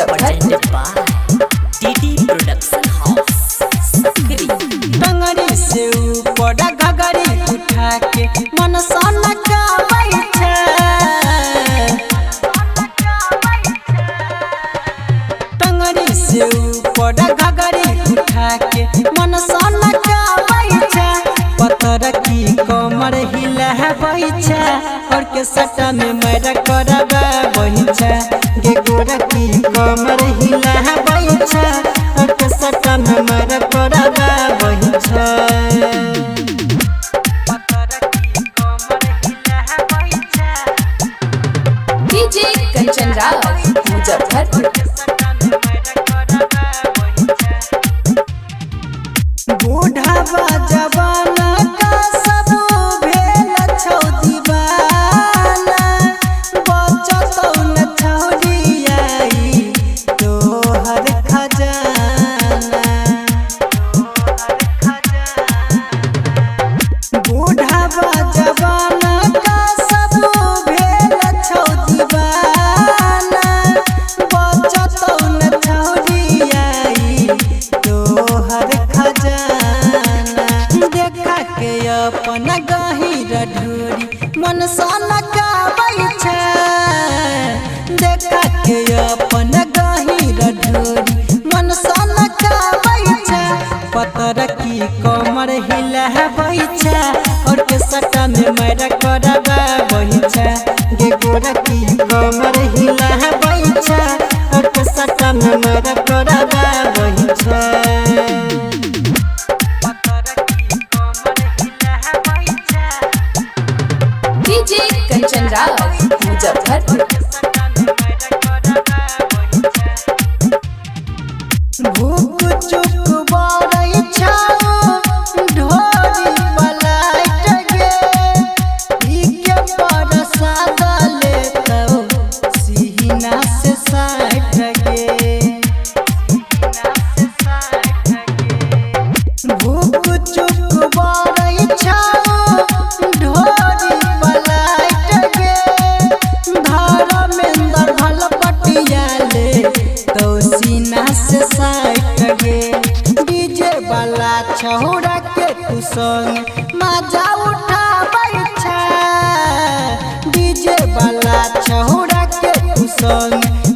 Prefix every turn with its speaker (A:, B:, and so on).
A: presented by TT Production House, Sakri।
B: टंगड़ी से ऊपर घगड़ी उठा के मन सोना गावै छै। टंगड़ी से ऊपर घगड़ी उठा के मन सोना गावै छै। पत्थर की कमर हिलाबै छै और के सटा में मैरा करबै छै। गे गोरा की कमर हिलाबै छै और के सटा में मैरा करबै छै।
C: डीजे कंचन राज मुजफ्फरपुर।
B: बूढ़ावा जवाना का सब भेल छौ दीवाना। बचतौ न छौरियाई तोहर खजाना। बूढ़ावा जवाना का सब भेल छौ दीवाना। बचतौ न छौरियाई तोहर खजाना। देखा के अपन गहीर ढूरी मन सोना गावै छै। देखा के अपन गहीर ढूरी मन सोना गावै छै। पत्थर की कमर हिलाबै छै और के सटा में मैरा करबै छै। गे गोरा की कमर हिलाबै छै और के सटा में मैरा करबै छै।
C: डीजे कंचन राज मुजफ्फरपुर।
B: भूख चुक बड़ै छौ ढोरी पलाट गे। ई के प्रसाद लेतौ सीना से साट गे। भूख चुक बड़ै छौ ढोरी पलाट गे। धर्मेंद्र भलपटिया ले तो सीना से साट गे। डीजे वाला छौड़ा के तू संग मजा उठाबै छै। डीजे वाला छौड़ा के तू संग